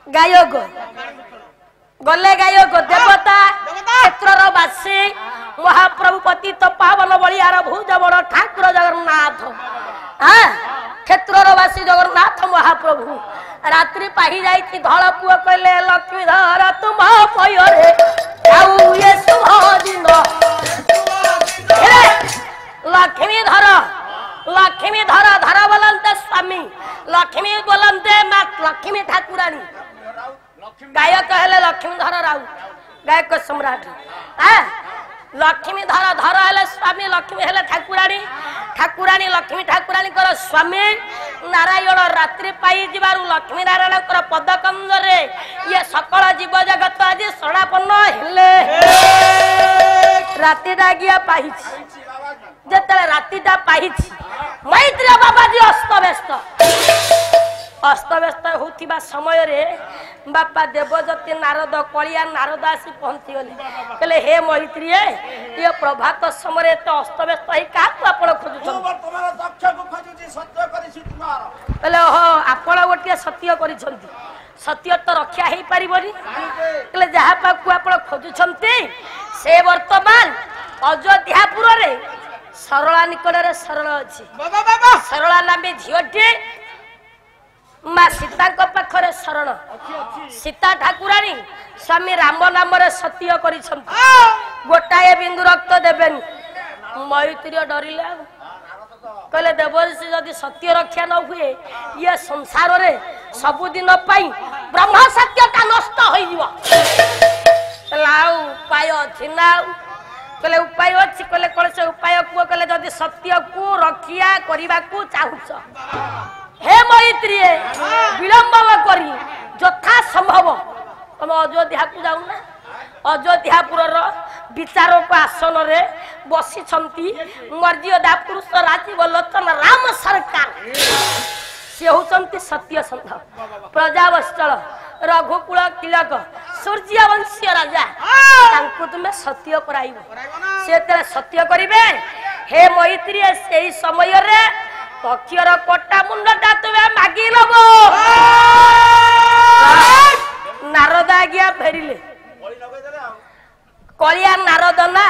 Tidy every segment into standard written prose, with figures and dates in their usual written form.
गायक गले गायक देवता क्षेत्रर बासी महाप्रभु पतित पावन बलियार भुज बड़ ठाकुर जगन्नाथ क्षेत्रर बासी जगन्नाथ महाप्रभु रात्रि पाही जाई धल पुओ कहले लक्ष्मीधर तुम पयरे आउ ये शुभ दिन लक्ष्मीधर धर बोलते स्वामी लक्ष्मी बोलते माँ लक्ष्मी ठाकुरानी गायक हेले लक्ष्मीधर राउ गायक सम्राट लक्ष्मीधर धर हेले स्वामी लक्ष्मी हेले ठाकुरानी ठाकुरानी लक्ष्मी ठाकुरानी कर स्वामी नारायण रात्रि पाई जिबारु लक्ष्मी नारायण कर पदकंद रे ये सकल जीव जगत आज शरणापन्न हेले रातिटा गिया पाहिछि जेतले रातिटा पाहिछि मैत्री बाबा जी अस्त व्यस्त होतिबा समय रे बापा देवजती नारद कलिया नारद आसी पहुंची गले कहले हे मैत्री ये प्रभात समय तो अस्त व्यस्त है का आपण खोजुछन वर्तमान दक्ष को खोजुची सत्य करिछि तुम्हार कहले हो आपण गोटिया सत्य करिछंती सत्य तो रक्षा हे परिबनी कहले जहा पाकु आपण खोजुछंती से वर्तमान अयोध्यापुर रे सरला निकट रे सरल अछि बाबा बाबा सरला नामे झियोटी माँ सीता पाखरे शरण सीता ठाकुरानी स्वामी राम नाम सत्य गोटाए बिंदु रक्त देवेनी मैत्री डरिले कहले देवर्षि जदि सत्य रक्षा न हुए ये संसार रे सबुदिन ब्रह्म सत्यता नष्ट हो उपाय अच्छी ना कहले उपाय अच्छी कहले कौन से उपाय कुह कहले जदि सत्य को रक्षा करने को चाहूच हे मैत्री विलंब करी यथा संभव तुम अयोध्या को जाऊना अयोध्यापुर विचारक आसन रे बसी मर्यादा पुरुष राजीव लोचन राम सरकार सी होती सत्य संध प्रजावत्सल रघुकुल तिलक सूर्यवंशी राजा तुम्हें सत्य कराइब से सत्य करेंगे हे मैत्री से समय रे पक्षर कटा मुंडा तुम्हें मागी लब नारद आज्ञा फेरिले कलिया नारद ना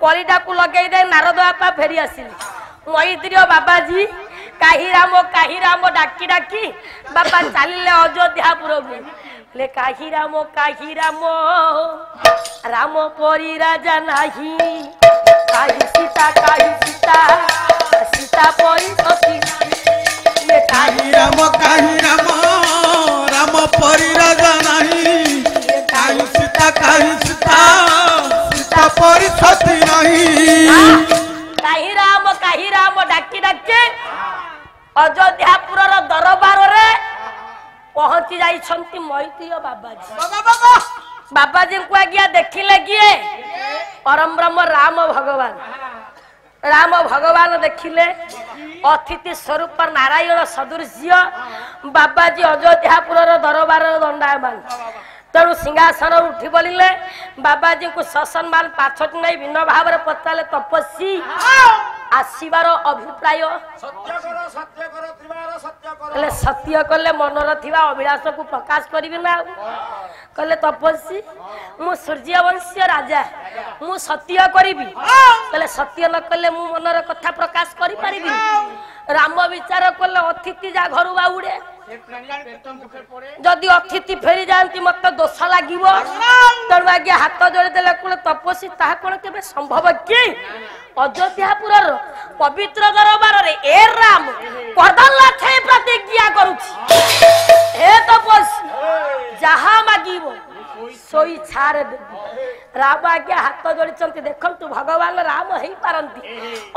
कलिटा को लगे दे नारद बापा फेरी आसिले मैत्री बाबाजी काही राम डाकी डाकी बापा चलिले अयोध्यापुर ले काही राम राम परी राजा नाही काही सीता सीता परी सती ये काही राम राम परी राजा नाही काही सीता सीता परी सती नाही काही राम डाकी डाकी अयोध्यापुर दरबार रे पहुंची जाइछंती मैत्री बाबाजी बाबाजी को आज्ञा देखिले किए परम ब्रह्म राम भगवान देखिले अतिथि स्वरूप नारायण सदृश्य बाबाजी अयोध्यापुर दरबार दंडायमान तेणु सिंहासन उठी बोलिले बाबाजी को ससम्मान पाछट नहीं भिन्न भाव में पचारे तपस्वी आसबार अभिप्राय सत्य कले मनर थिबा अभिलाष को प्रकाश करी ना कहले तपस्वी मु सूर्यवंशी राजा मु सत्य करी कहले सत्य न कले मु मनर कथा प्रकाश करी पारिबी राम विचार कले अतिथि जा घर बाउड़े जदि अतिथि फेरी जाती मत दोष लगे तेणु आज्ञा हाथ जोड़ी देले कौन तपस्वी ताहा कौन के संभव कि अयोध्यापुर पवित्र दरबार रे ए राम पदला छे प्रतिज्ञा करूछि हे तपस्वी जहा मागिब सोई छारे देबी राम आज्ञा हाथ जोड़ी देखंतु भगवान राम हे पारंती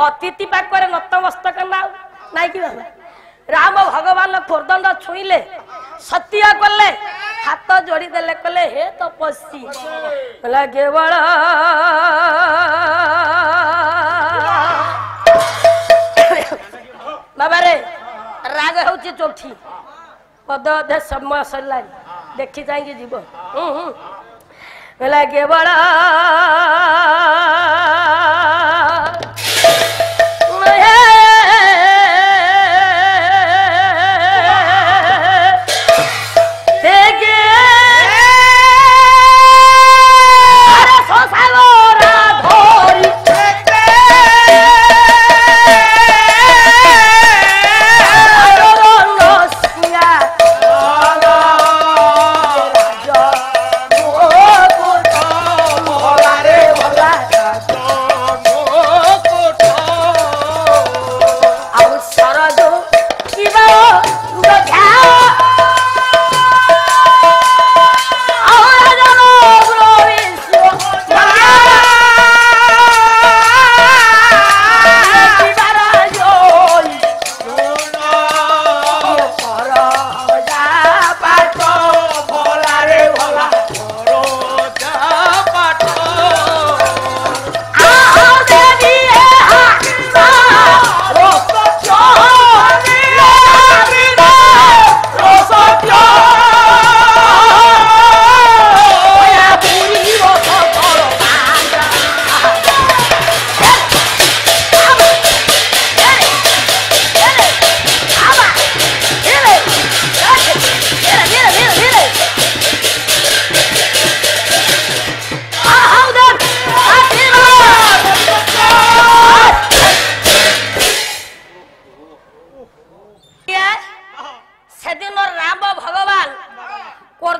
अतिथि पाखरे नतमस्तक नाई कि राम भगवान खोरदंड छुईले सत्य कले हाथ जोड़ी देले कले हे तपस्वी लगे बड़ा बाबा रे राग होची चोठी पद अधे समय सरला देखी जाएंगे जीव लगे बड़ा देगे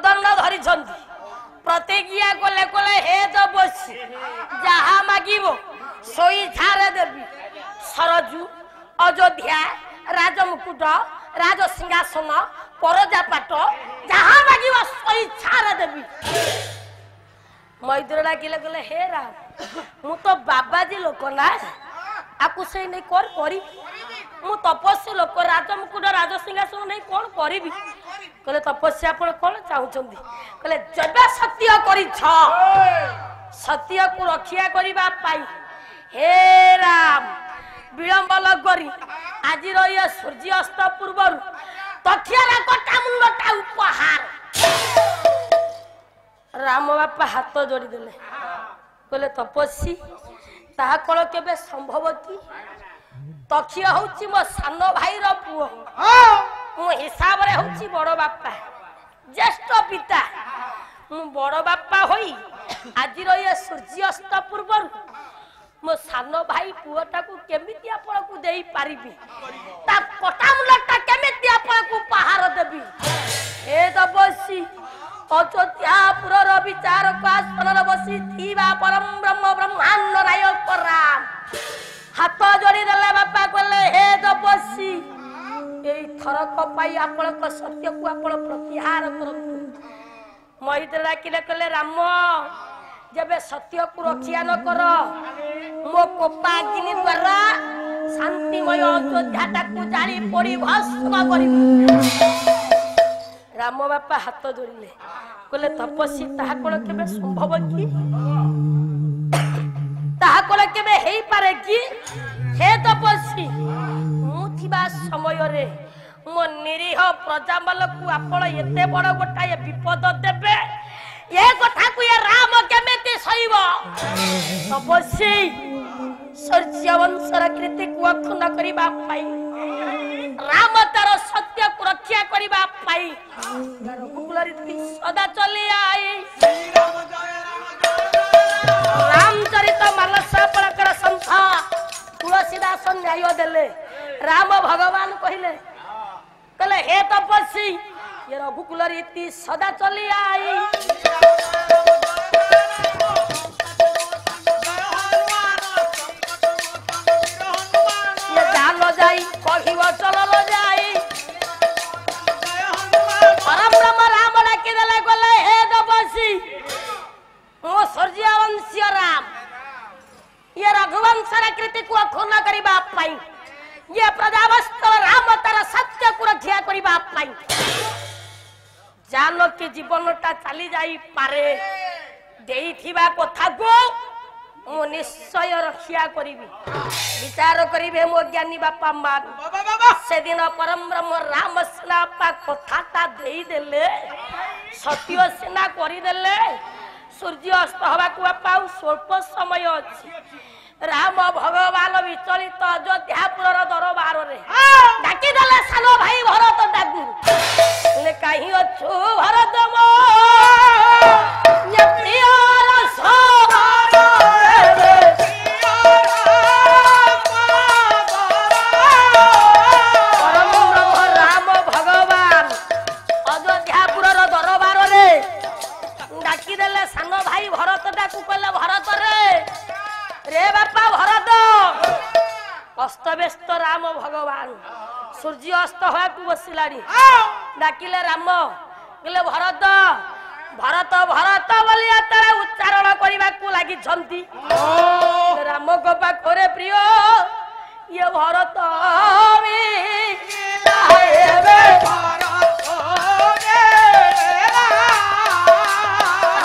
कोदंड धरी प्रतिज्ञा कले कले हे तो बसी जहा मागिबो सोई छारे देवी सरजू अयोध्या राजमुकुट राज सिंहासन परजापाट जहा मागिबो सोई छारे देवी मैद्र डाकिले कले हे राम मु तो बाबाजी लोक ना आकु से नहीं कर करी मु तपस्या लोक राजमुकुट राज सिंहासन नहीं कौन करी कहले तपस्या आपण कौन चाहूचंदी कहले जब सत्य करी सत्य को रक्षा करिबा पाई हे राम विलंब लगरी आज ये सूर्य अस्त पूर्व तथियारा कटा मुंडटा उपहार राम बापा हाथ जोड़ी देले कहले तपस्वी ताहा कल केबे संभव की तखिया होची मो सान भाई रो पुओ मो हिसाब रे होची बड़ बापा ज्येष्ठ पिता मु बड़ बापा होई आज ये सूर्य अस्त पूर्व मो सान भाई पुओटा को केमिति आपण को देई पारिबी ता कटा मुलटा केमिति आपण को पहार देबी ए तपस्वी अयोध्यापुर विचार आसन बसी थीबा परम ब्रह्म ब्रह्मांड नायक राम हाथ जोड़ी देले बापा कहले हे तपस्वी एई थरक पाई आपन सत्य को आपन प्रतिहार करंतु मैत्र डाकिले कहले राम जबे सत्य को रक्षा न कर मो कोपाग्नि द्वारा शांतिमय अयोध्याटा को जाली पड़ी भस्म करिबी राम बापा हाथ जोड़िले कहले तपस्वी ताहा कोन केबे संभव की ताहा कोन केबे हेई पारे की हे तपस्वी मु थिबा समय रे मो निरीह प्रजामल को आपण एते बड़ गोटा ये विपद देबे ये कथा को ये राम केमेते सहिबो तपस्वी सूर्य वंशर कृति को अखंड करिबा पाई राम तार सत्य को रक्षा करिबा पाई सदा चली आई रामचरित मानस पड़कर संथा तुलसीदास न्याय देले राम भगवान कहले कहले हे तपस्वी ये रघुकुल रीति सदा चली आई ये जान जाई कहिव चल जाई परम ब्रह्म राम डाकी देले कहले हे तपस्वी मो सूर्यवंशी राम ये रघुवंशर कृति को अखंड करिबा पाई ये प्रजावस्त राम तार सत्य को रक्षा करिबा पाई जानो कि जीवनटा चली जाई पारे देइथिबा कथा को मो निश्चय रक्षा करिबी विचार करिबे मो ज्ञानी बापा मान से दिन परम ब्रह्म राम सेना पा कथाटा देई देले सत्य सेना करि देले सूर्य अस्त हवा को बापा स्वल्प समय अछि राम भगवान विचलित अयोध्यापुर दरबार रे डाकी देले सानो भाई भरत डाकू ले काहे अछु भरत मो ये प्रिय रसोबार परम ब्रह्म राम भगवान अयोध्यापुर दरबार रे डाकी देले सानो भाई भरत डाकू कहले भरत रे बापा भरत अस्त व्यस्त राम भगवान सूर्य अस्त होया को बसिलाड़ी डाकिले राम कहले भरत भरत भरत बोलिया तारा उच्चारण करबा को लागि छंती राम को पाखरे प्रिय ये भरत आएबे भरत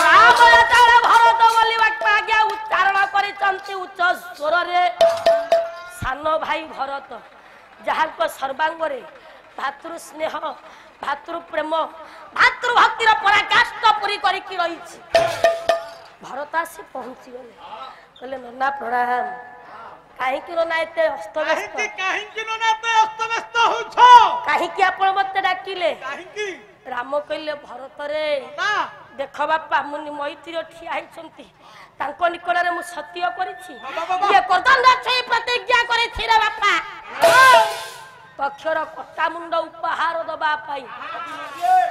राम तारा भरत बोलिबा आज्ञा उच्चारण करि छंती उच्च स्वर रे सानो भाई भरत जहाँ को सर्वांग रे भातृ स्नेह भातृ प्रेम भातृ भक्तिर पराकाष्ठ पुरी करिकी रही भरत आसी पहुंची गले कहले नन्ना प्रणाम काहे कि नन्ना एते अस्तव्यस्त काहे कि नन्ना एते अस्तव्यस्त होछो काहे कि आपण मते डाकिले काहे कि राम कहले भरत रे देख बापा मुनि मैत्री ठिया हैछंती तांको निकट रे मु सत्य करिछि ये करदंड छै प्रतिज्ञा करिछि रे बापा पक्षर कटा मुंड उपहार दबा पाई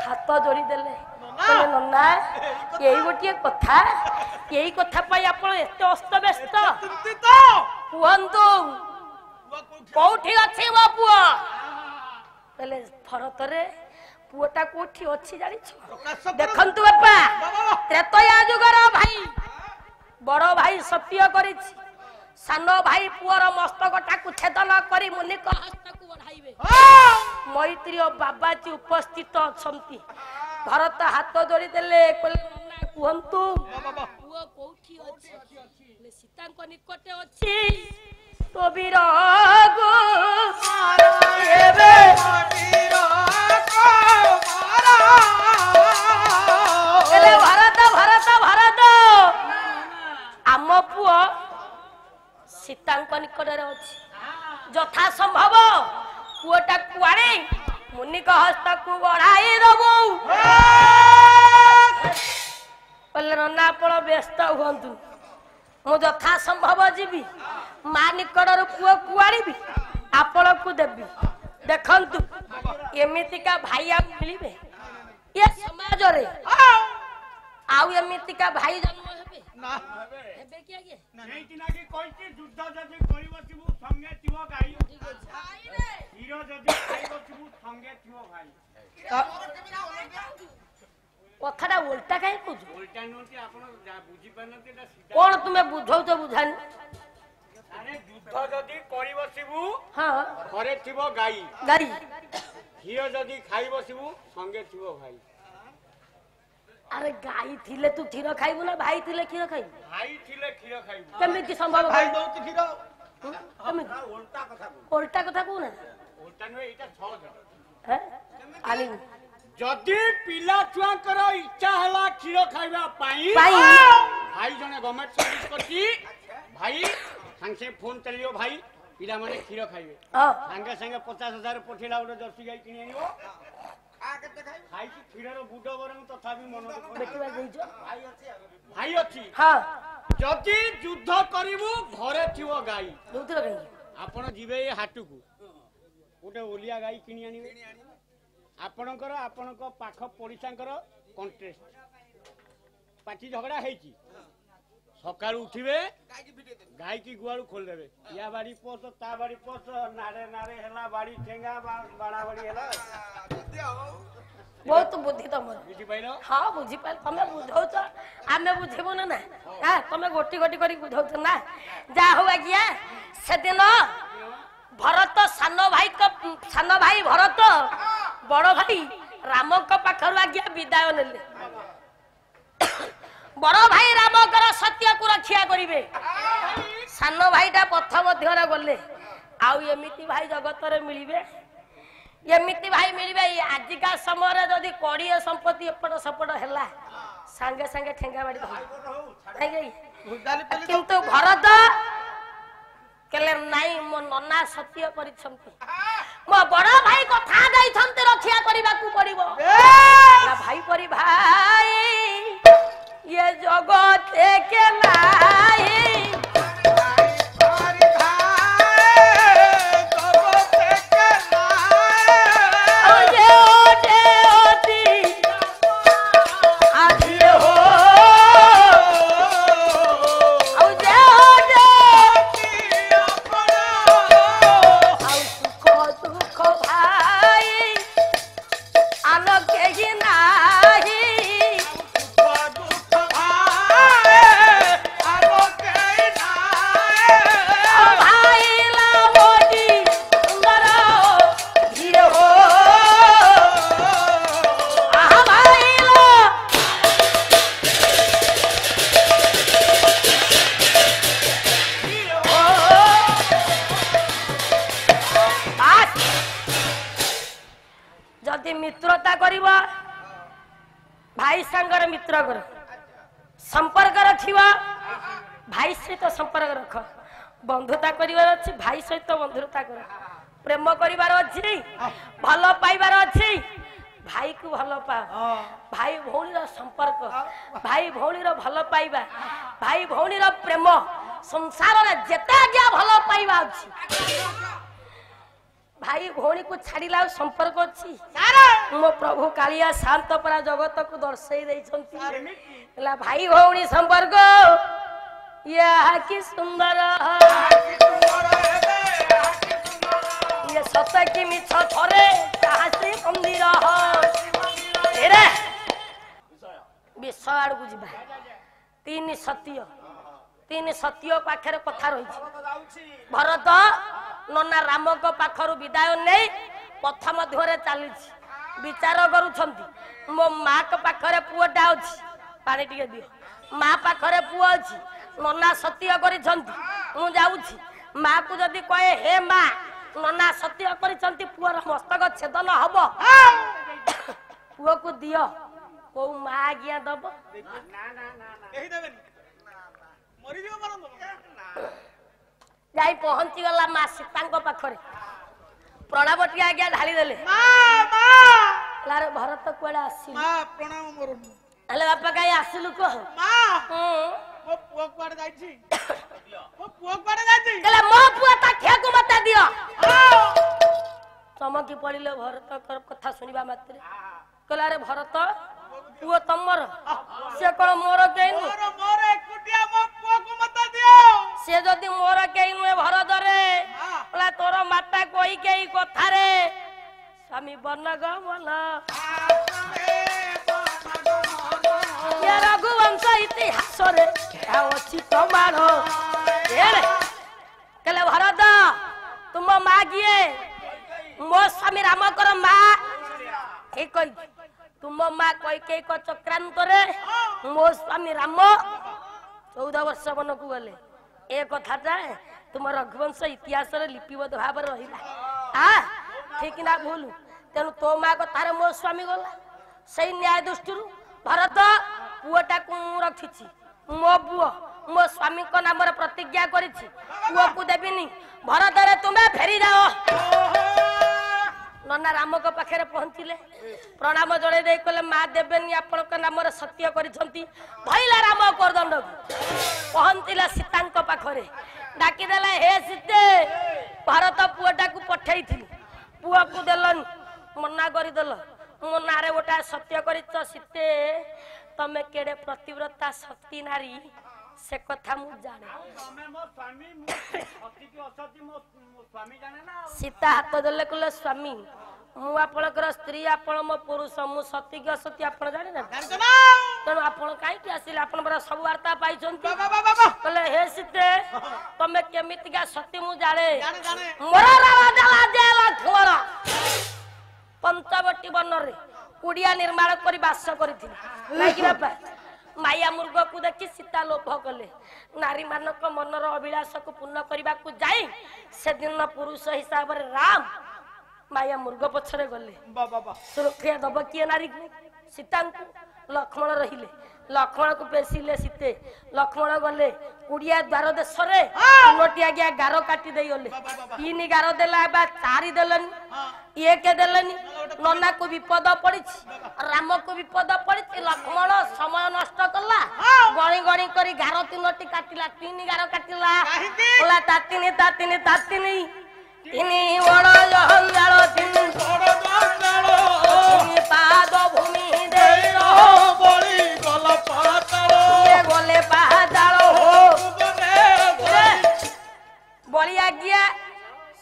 हाथ जोड़ी देले କହିଲେ ନନା ଏଇ ଗୋଟିଏ କଥା ଏଇ କଥା ପାଇଁ ଆପଣ ଏତେ ଅସ୍ତବ୍ୟସ୍ତ କୁହନ୍ତୁ କୋଉଠି ଅଛି ମୋ ପୁଅ କହିଲେ ଭରତରେ ପୁଅଟା କୋଉଠି ଅଛି ଜାଣିଛ ଦେଖନ୍ତୁ ବାପା ତ୍ରେତୟା ଯୁଗର ଭାଇ ବଡ ଭାଇ ସତ୍ୟ କରିଛି ସାନ ଭାଇ ପୁଅର ମସ୍ତକଟାକୁ ଛେଦନ କରି ମୁନିକ ହସ୍ତକୁ ବଢାଇବେ ମୈତ୍ରୀ ବାବାଜୀ ଉପସ୍ଥିତ ଅଛନ୍ତି ଭରତ ହାତ ଯୋଡ଼ି ଦେଲେ କହିଲେ କୁହନ୍ତୁ ପୁଅ କୋଉଠି ଅଛି ସୀତାଙ୍କ ନିକଟରେ ଅଛି तो विरागो भारत भारत भारत आम पुओ सीतांक निकट अच्छी यथा संभव पुओटा कुआड़े मुनिक हस्त को बढ़ाई दबू ना आप व्यस्त हूँ मु यथा संभव जीवी माँ निकटर पुओ कुआड़ी आपण को देवी देखंतु एमितिका भाई मिले ये समाज रे आउ एमितिका भाई जन्म हेबे ना हेबे कि आगे नहीं कि ना कि कोइची युद्ध जदी करिवसिबु संगे थिवो गाई हीरो जदी खाइबसिबु संगे थिवो भाई कथाटा उल्टा काहे कुछ उल्टा नोटी आपण बुझी पानते ना सीधा कोन तुमे बुझौ तो बुझानी अरे युद्ध जदी करिवसिबु हां घरे थिवो गाई गाई हीरो जदी खाइबसिबु संगे थिवो भाई अरे गाई थिले तू खीर खाइबु ना भाई थिले खीर खाइबु भाई थिले खीर खाइबु केमिति संभव भाई दउती खीर उल्टा कथा को ना उल्टा न एटा सहज हैं आली जदी पिला छुआ कर इच्छा हला खीर खाइबा पाई भाई जने गवर्नमेंट सर्विस करती भाई संगे फोन चलियो भाई पिला माने खीर खाइबे संगे संगे 50,000 पठेला ओडे जर्सी गाई किनि आनियो खा केते खाइ भाई की खीरर बुडो बरम तथापि मन बेटुआ गइजो भाई अछि हां जदी युद्ध करिवु घरे थिवो गाई दुधर गई आपण जिवे हाटू को ओटे ओलिया गाई किनि आनिबे आपणकर आपणक पाख पड़िसांकर कॉन्टेस्ट पाटी झगड़ा हेची सकाळ उठिबे गाय की गुआळू खोल देबे या बाड़ी पोस ता बाड़ी पोस नारे नारे हला बाड़ी ठेंगा बाड़ा बाड़ी हला बहुत बुद्धि तमर बुझी पाइलो हां बुझी पाइल तमे बुझौछ आमे बुझिबो ना हां तमे गोटी गोटी करी बुझौछ ना जा हो आगिया से दिन भरत सानो भाई भरत बड़ भाई राम पाखर आज्ञा विदाय नेले बड़ भाई राम सत्य को रक्षा करेंगे सान भाईटा पथ मध्य गले आमिति भाई जगत मिले एमती भाई मिले आजिका समय जदि कड़िए संपत्ति एपट सेपट है सांगे सांगे ठेंगा बाड़ी किंतु भरत कहले नाई मो नना सत्य करिसंती मो बड़ भाई कथा दैछंते रक्षा करबा को पड़िबो ना भाई परि भाई ये जगत के लाई मित्रता करिबा भाई संगर मित्र कर संपर्क रखिबा भाई सहित संपर्क रख बंधुता करिवार अछि भाई सहित बंधुता कर प्रेम करिवार अछि भलो पाइबार अछि भाई को भलो पा भाई भौणी रो संपर्क भाई भौणी रो भलो पाइबा भाई भौणी रो प्रेम संसार रे जेता गया भलो पाइबा अछि भाई भौणी को छाड़ीला संपर्क अछि मो प्रभु कालिया शांत परा जगत को दर्शई देइछंती हला भाई भौणी संपर्क ये की सुंदर ये सत की मिछ थरे ताहासी मंदिर एरे विषय आड़ बुझबा तीन सत्य पाखरे कथा रही भरत नना राम को पाखरु विदाय नहीं पथ मध्य चली विचार करुछंती मो माँ को पाखरे पुओटा अछि पानी टिके दियो माँ पाखरे पुओ अछि नना सत्य करिछंती मु जाउछि माँ को जदी कहे हे माँ नना सत्य करिछंती पुओर मस्तक छेदन हबो पुओ को दियो को माँ आज्ञा दब एही देबेनी मरि दियो मारन जाई पहुंची गला माँ सीता पाखरे प्रणाम टी आज्ञा ढाली देले लारे भरत कुआडे आसी मां प्रणाम मोरन हेले बापा काई आसिलु कह मां मो पुआ कुआडे जाईछी मो पुआ कुआडे जाईछी कहले मो पुआ ता ठेकु मते दियो चमकी पड़िले भरत कर कथा सुनिबा मात्रे कहला रे भरत पुआ तमर से कोन मोर केनु मोर एकुटिया मो पुआ को मते दियो से जदी मोर केनु भरत रे कहला तोर माता कोई केई कथा रे स्वामी बनगमन ये रघुवंश इतिहास रे अछि तमारो एरे कहले भरत तुम माँ किए मो स्वामी राम कर माँ के कई तुम माँ कई के को चक्रांत रे मो स्वामी राम 14 वर्ष वन को गले ए कथाटा तुम रघुवंश इतिहास रे लिपिबद्ध भाव रहिला आ ठीक ना भूल तेनु तो माँ को तारे मो स्वामी गला सही न्याय दृष्टि भरत पुओटा को रखिछि मो पुओ मो स्वामी को नाम रे प्रतिज्ञा करिछि पुओ को देबिनी भरत रे तुमे फेरी जाओ नना राम को पाखे पहुंचले प्रणाम जड़े दे कहले माँ देवेनी आपण के नाम रे सत्य करिसंती भइला राम करदंड पहुंचला सीता पाखरे डाकी देला हे सीते भारत पुओटा को पठैथिली पुओ को देलन मना करि देल मो नारे गोटा सत्य करिछ सीते तमे केडे प्रतिव्रता शक्ति नारी से कथा मु जाने तमे मो स्वामी मु अति की असति मो स्वामी जाने ना सीता हाथ देले कहले स्वामी मु आपणकर स्त्री आपण मो पुरुष मु सती की असती आपण जाने ना तेणु आपण काई की आसिले आपण बरा सब वार्ता पाइछंती कहले हे सीते तमे केमितिका सती मु जाने मोर रावा देला जेला घोर पंचवटी वन रे कुडिया निर्माण करी वास करिथिली लागी बापा माया मुर्ग को देखि सीता लोभ कले नारी मानक मनर अभिलाष को पूर्ण करने को जाई से दिन पुरुष हिसाब रे राम माया मुर्ग पछरे गले सुरक्षा दब किए नारी को सीता को लक्ष्मण रहिले लक्ष्मण को पेसिले सीते लक्ष्मण गले कुड़िया द्वार देश रे उन्नति आज्ञा गार काटी दे गले तीन गार देला बा चारि देलन ये के देलनी नन्ना को विपद पड़ी राम को विपद पड़ी लक्ष्मण समय नष्ट कला गणी गणी करी गार तीनटी काटिला तीन गार काटिला बोला तातिनी तातिनी तातिनी तिनी बड़ जंजाल तिनी बड़ जंजाल तिनी पाद भूमि देई बड़ी गल पाताल गले पाताल हो बलिया गया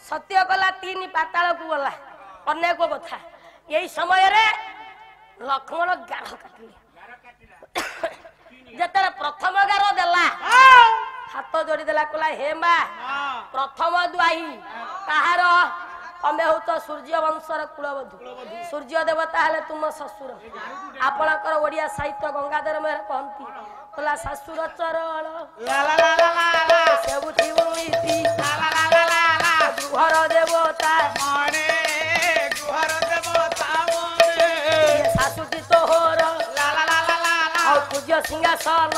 सत्य कला तीन पाताल को गला अनेक कथा यही समय रे लक्ष्मण गार काटिले जतरे प्रथम गार देला हाथ जोड़ी देला कहला हे माँ प्रथम दुआई कहार तमे हो तो सूर्य वंशर कुलवधु सूर्य देवता हेले तुम ससुर आपणकर ओडिया साहित्य गंगाधर मेहर कहती कहला ससुर चरण सेबुठी उमिति घर देवता शाशुटी तोहर पूज्य सिंहासन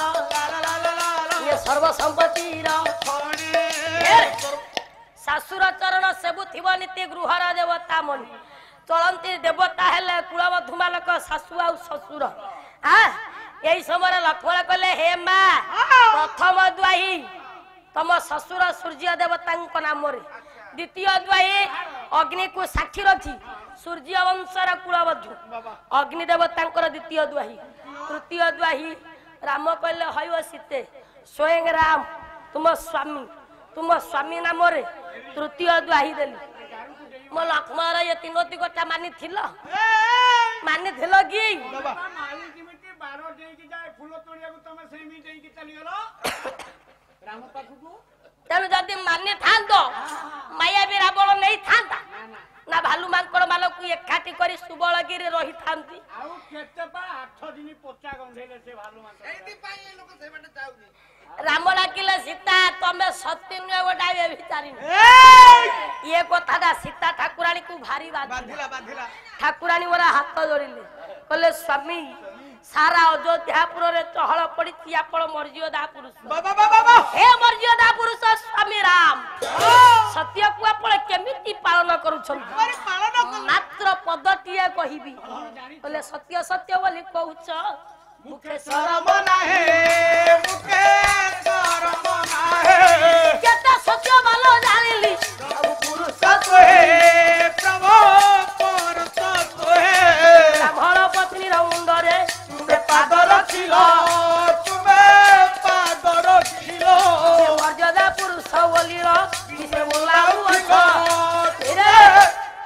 ये सर्वसंपत्ति शाशुर चरण सेबु थिबो नीति गृहर देवता मणि चलती देवता हेले कुलवधु मानक शाशु आ ससुर यही समय लक्ष्मण कहले हे माँ प्रथम दुआई तम ससुर सूर्य देवता नाम रे द्वितीय दुआई अग्नि को साक्षी रखी सूर्य वंशर कुलबधु बाबा अग्निदेव तांकर द्वितीय द्वाही तृतीय द्वाही राम कहले हयो सीते स्वयं राम तुम स्वामी नाम रे तृतीय द्वाही देली मो लक्ष्मण ये तीनोटी कथा मानी थिलो मानी थिलो कि बाबा मारी किमिति 12 देई कि जाय फूल तोड़िया को तमे सेमी देई कि चली गेलो राम पाखु तेणु जदि मानि थांतो माया भी रावण नहीं थांता ना भालू मांकड़ मानक एकाठी कर सुबलगिरी रही थांती आउ केते पा 8 दिन पोचा गंधेले से भालू मान एति पाई ए लोक से बटे जाउनी राम डाकिले सीता तमे सत्य नुए गोटाए विचारी ये कथा सीता ठाकुराणी को भारी बांधिला बांधिला ठाकुराणी मोरा हाथ जोड़िले कहले स्वामी सारा अयोध्यापुर रे चहल पड़ी आपण मर्यादा पुरुष बाबा बाबा हे मर्यादा पुरुष स्वामी राम सत्य को आपण केमिति पालन करूछन अरे पालन मात्र पदटिए कहिबी कहले सत्य सत्य बोली कहूछ मुखे शरम नाहे मुखे शरम नाहे केते सत्य बालो जानिली प्रभु पुरुष तोहे प्रभु पुरुष तोहे ब्राह्मण पत्नी रा मुंडरे पाद रखिलो